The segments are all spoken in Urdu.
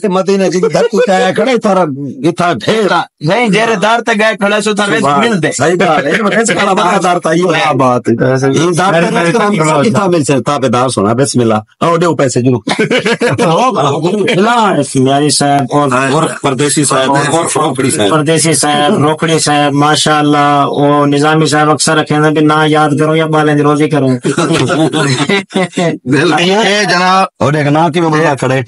مدینے کی دھرتی تے کھڑے تھارا گتھا ڈھیرا نہیں جیرے دار تے گئے کھڑے سو تھا رزق ملدے صحیح بات ہے رزق والا بڑا دار تا یہ بات ہے دار تے گتھا مل سے تابعدار سنا بسم اللہ او دیو پیسے جو یاری صاحب اور پردیسی صاحب اور روکڑی صاحب پردیسی صاحب روکڑی صاحب ماشاءاللہ او نظامی صاحب اکثر رکھیں کہ نہ یاد کروں یا بالیں دی روزی کروں اے جناب اور ایک نا کی بڑا کھڑے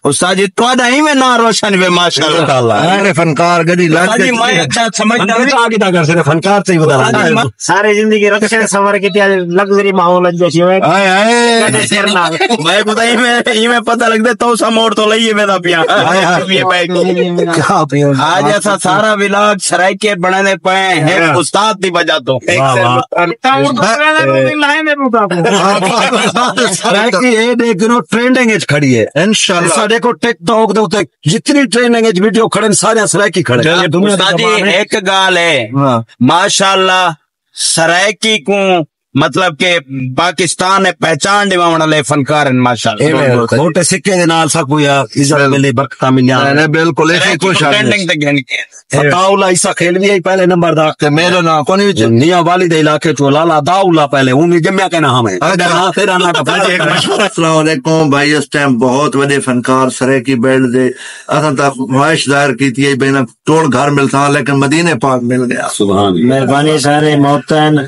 استاد جی تواڈا ہی میں نا روشن وے ماشاءاللہ ارے فنکار گڈی لاج جی میں اچھا سمجھدا ہوں آگے تا کر سے فنکار سے ہی بتا رہا ساری زندگی رکشے سفر کی تے لگژری ماحول جو ہوئے ہائے ہائے میں کو ہی میں پتہ لگدا تو سا موڑ تو لئیے میں دا پیا آج ایسا سارا ولاگ سرائکے بنانے پئے ہیں استاد دی وجہ تو سرائکی اے دیکھو ٹرینڈنگ وچ کھڑی ہے انشاءاللہ دیکھو ٹک ٹاک دے اوتے جتنی ٹرینڈنگ وچ ویڈیو کھڑے سارے سرائکی کھڑے استاد جی ایک گال ہے ماشاءاللہ سرائکی کو مطلب کہ پاکستان نے پہچان دیوانا لے فنکار ہیں ماشاءاللہ چھوٹے سکے دے نال سب کوئی عزت ملے برکت ملیا نے بالکل ایسے کوئی ٹرینڈنگ تے گن کے فتاولا عیسیٰ کھیلوی ہے پہلے نمبر دا تے میرے نا کونی نیا والد علاقے تو لالا داؤلا پہلے اون جمیا کے نام ہے تیرا نا کا السلام علیکم بھائی اس ٹائم بہت بڑے فنکار سرائکی بیلٹ دے اساں تا خواہش ظاہر کیتی ہے بین توڑ گھر ملتا لیکن مدینے پاک مل گیا سبحان اللہ مہربانی سارے محترم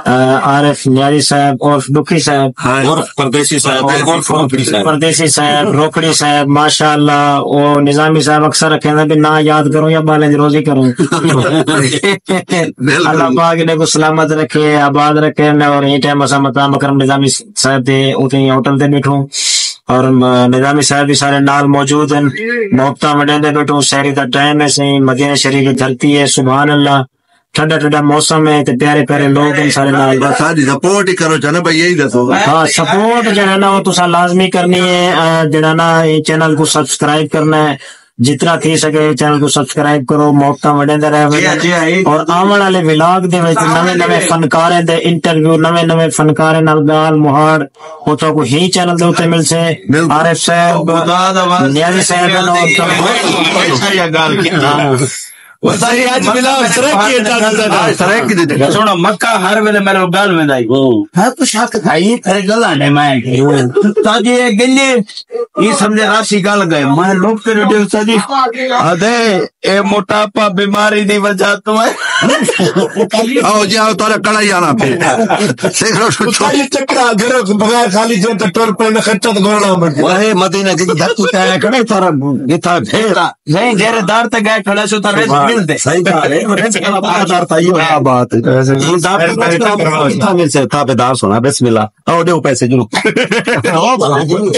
عارف نیاری صاحب اور ڈکھی صاحب اور پردیسی صاحب اور روکڑی صاحب پردیسی صاحب روکڑی صاحب ماشاءاللہ او نظامی صاحب اکثر رکھیں کہ نہ یاد کروں یا بالیں دی روزی کروں اللہ پاک نے کو سلامت رکھے آباد رکھے اور یہ ٹائم اسا مقام اکرم نظامی صاحب دے اوتے ہوٹل تے بیٹھوں اور نظامی صاحب بھی سارے نال موجود ہیں محبتہ وڈے دے بیٹھوں شہری دا ٹائم ہے سی مدینہ شریف کی دھرتی ہے سبحان اللہ ٹھنڈا ٹھنڈا موسم ہے تے پیارے پیارے لوگ ہیں سارے نال ساری سپورٹ ہی کرو چاہنا بھائی یہی دسو ہاں سپورٹ جو ہے نا وہ تسا لازمی کرنی ہے جڑا نا یہ چینل کو سبسکرائب کرنا ہے جتنا تھی سکے چینل کو سبسکرائب کرو موقع وڈے دے رہے اور آون والے ولاگ دے وچ نویں نویں فنکارے دے انٹرویو نویں نویں فنکارے نال گال مہاڑ اوتھوں کو ہی چینل دے اوتے مل سے عارف صاحب نیازی صاحب سونا مکہ ہر ویلے میرے گل میں دائی ہر کچھ حق تھائی تیرے گلا نے میں تاجی گلی یہ سمجھے راشی گل گئے میں لوگ تے ریڈیو سجی ادے اے موٹاپا بیماری دی وجہ تو ہے آؤ جی آؤ تارے کڑائی آنا پھر چکرا گھر بغیر خالی جو ٹر پہ خرچت گوڑا وہ مدینے کی دھرتی تے کھڑے تھارا گتھا ڈھیرا نہیں جیرے دار تے گئے کھڑے سو تھا رزق ملدے صحیح بات ہے رزق والا بڑا دار تا یہ بات ہے گتھا مل سے تابعدار سنا بسم اللہ او دیو پیسے جو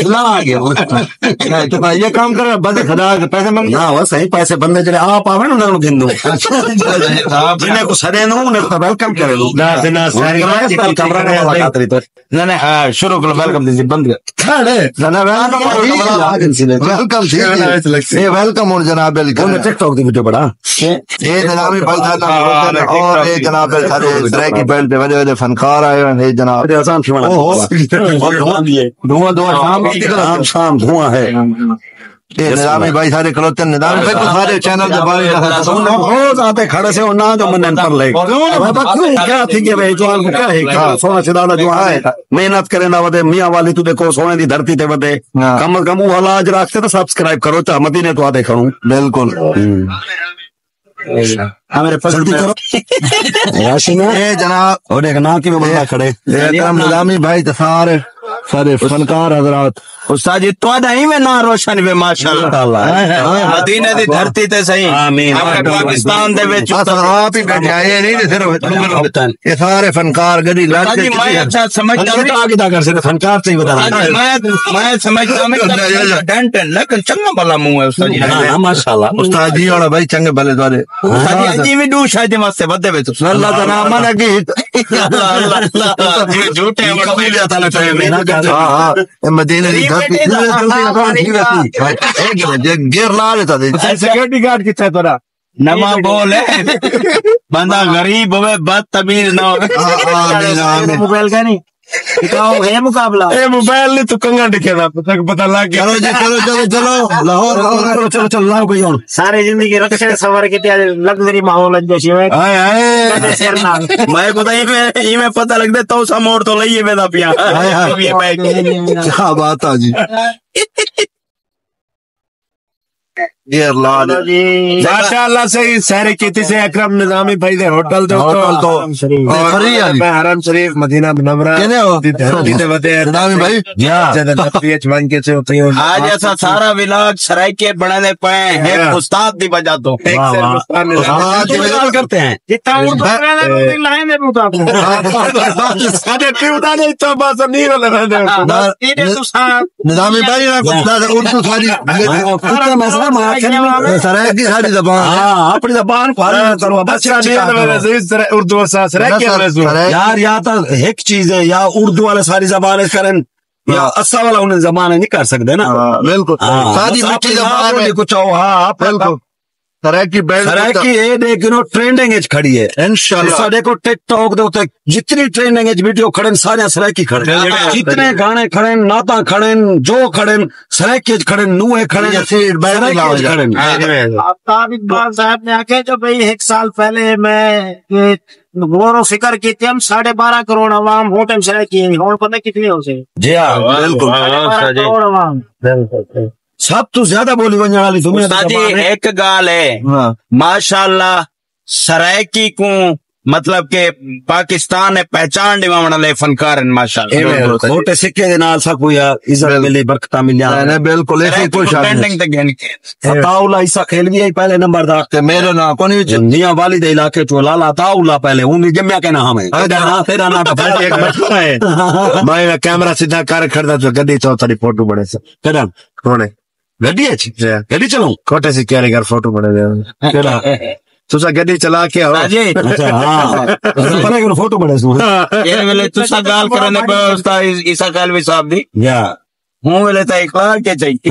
لا گیا تو یہ کام کر بندے خدا پیسے منگ نہ وہ صحیح پیسے بندے جڑے آپ آوے نا انہاں نوں گھندو جنے کو سڑے نو نے ویلکم کرے لو نہ ساری کیمرہ نے خاطر تو نہ شروع کرو ویلکم دی بند کھڑے نہ ویلکم یہ ویلکم اور جناب welcome tick talk the video بڑا یہ جناب بھائی تھا اور یہ جناب سارے سرائکی بیلٹ دے وڈے وڈے فنکار آئے ہیں جناب آسان فیمنا دھواں شام دھواں ہے یہ نظامی بھائی سارے کھلوتے ہیں نظامی بھائی سارے چینل دے بارے روز آتے کھڑے سے نہ جو منن پر لے کیا تھی کہ بھائی جوان کو کیا ہے سونا سدادا جو ہے محنت کرے نہ ودے میاں والی تو دیکھو سونے دی دھرتی تے ودے کم از کم وہ علاج رکھتے تو سبسکرائب کرو چاہ مدینے تو آتے کھڑوں بالکل ہمارے پاس اے جناب اور ایک نا کی بندہ کھڑے نظامی بھائی سارے فنکار حضرات استاد جی تواڈا ہی میں نا روشن وے ماشاءاللہ مدینے دی دھرتی تے صحیح آمین پاکستان دے وچ آپ ہی بیٹھے آئے نہیں صرف یہ سارے فنکار گڈی لاج جی میں اچھا سمجھتا ہوں آگے تا کر سے فنکار سے ہی بتا میں سمجھتا ہوں ڈنٹ لیکن چنگا بھلا منہ ہے استاد جی ماشاءاللہ استاد جی اور بھائی چنگے بھلے تھارے استاد جی بھی دو شاید واسطے ودے وچ اللہ دا نام نہ کی اللہ جھوٹے بڑے لیا تھا ہاں مدینے دی گیر لا لیتا دے سیکورٹی گارڈ کتنا تھوڑا نما بول ہے بندہ غریب ہوئے بدتمیز نہ ہوئے موبائل کا نہیں ہے مقابلہ موبائل نہیں تو کنگا ڈکے نا پتہ لگ گیا. چلو جی چلو لاہور چلو لاؤ کوئی ہوں سارے زندگی رکشے سفر کی لگژری ماحول جیسی ہے میں پتہ لگتا تو سا موڑ تو لئیے میں دا پیا. کیا بات ہے جی. ماشاء اللہ سے سیر کی سے اکرم نظامی بھائی دے ہوٹل حرم شریف مدینہ منورہ آج ایسا سارا ولاگ سرائکے بڑھنے پائے ہیں استاد دی وجہ تو کرتے ہیں نظامی بھائی اردو ساری ساری زبان اپنی زبان اردو یار یا تو ایک چیز ہے یا اردو والے ساری زبان کریں یا اسا والا انہیں زبان نہیں کر سکتے نا. بالکل ساری میٹھی زبان کچھ ہاں بالکل. سرائکی یہ دیکھو ٹرینڈنگ ایج کھڑی ہے انشاءاللہ. دیکھو ٹک ٹاک دے اوتے جتنی ٹرینڈنگ ایج ویڈیو کھڑے سارے سرائکی کھڑے, جتنے گانے کھڑے نعتاں کھڑے جو کھڑے سرائکی ایج کھڑے نوے کھڑے سرائکی کھڑے. آفتاب اقبال صاحب نے آخیا جو بھئی 1 سال پہلے میں غور و فکر کی تھی ہم 12.5 کروڑ عوام ہو ٹائم سرائکی ہیں اور پتہ کتنی ہو سے. جی ہاں بالکل 12.5 کروڑ عوام سب تو زیادہ بولی ونجن والی استاد جی ایک گال ہے ماشاءاللہ سرائکی کو مطلب کہ پاکستان نے پہچان دیوان والے فنکار ہیں ماشاءاللہ. چھوٹے سکے دے نال سب کوئی عزت ملی برکتاں ملیاں بالکل ایسی کوئی شک نہیں. عطا اللہ عیسیٰ کھیلوی ہے پہلے نمبر دا تے میرے نام کونی جنیاں والد علاقے چ لالا عطا اللہ پہلے اون جمیا کے نام ہے تیرا نام تو ایک مسئلہ ہے. میں کیمرہ سیدھا کر کھڑدا تو گڈی چوتھری فوٹو بنے سے کڈا کونے گڈی اچھی گڈی چلاؤں کوٹے سے کیرے گھر فوٹو بنے دے کیڑا تسا گڈی چلا کے آؤ. اچھا ہاں پنے کو فوٹو بنے سو یہ ویلے تسا گال کرنے پہ استاد عیسیٰ کالوی صاحب دی یا ہوں ویلے تا اقرار کے چاہیے.